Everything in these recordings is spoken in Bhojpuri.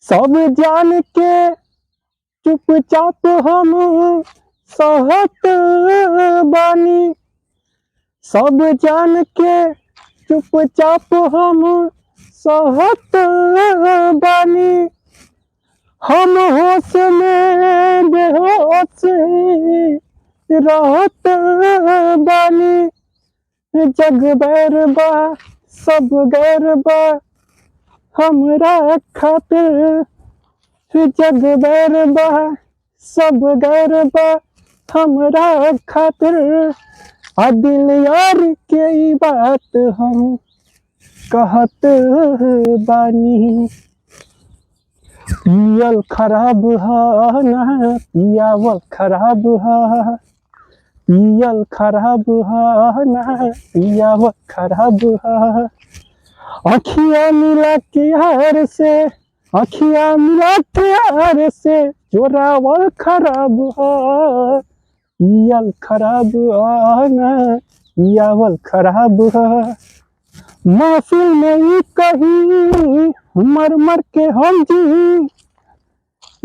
सब जान के चुपचाप हम सहत बानी। सब जान के चुपचाप हम सहत बानी। हम होश में बेहोश रहत बानी। जग बैर बा सब गैर बा हमरा खातिर। जग बैर बा सब गैर बा हमरा खातिर। आ दिल यार के ई बात हम कहत बानी। पियल खराब है ना पियावल खराब है। पियल खराब है ना पियावल खराब है। अखियाँ मिला के यार से अखियाँ मिला के यार से जोरावल खराब है। पियल खराब है ना पियावल खराब है। महफिल में ही कही मर मर के हम जी।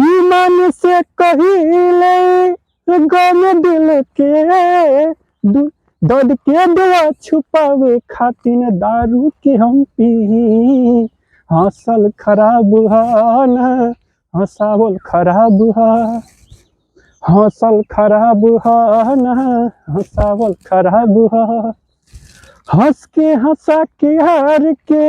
ईमान से कही ले गम दिल के दर्द के दुआ छुपावे खातिर दारू के हम पी। हंसल खराब है ना हंसावल खराब है। हंसल खराब है ना हंसावल खराब है। हंस के हंसा के हार के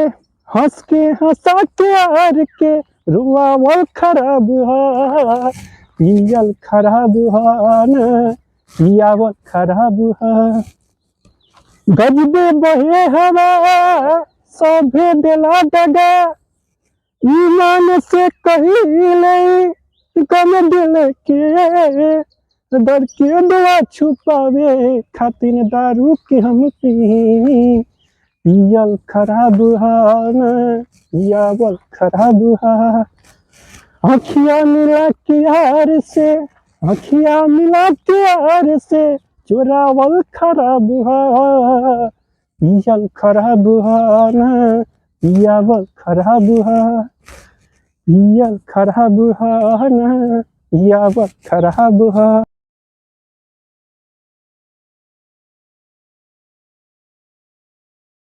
हंस के हंसा के हार के रुआवल खराब है। पियल खराब है ना पियावल खराब है। गजबे बहे हवा सभे दिला दगा। ईमान से कही ले गम दिल के दर के दुआ छुपावे खातिर दारू के हम पी। पियल खराब है ना पियावल खराब है। अखियाँ मिला के यार से अखियाँ मिला के यार से चोरावल खराब है। पियल खराब है ना पियावल खराब है। पियल खराब है ना पियावल खराब है।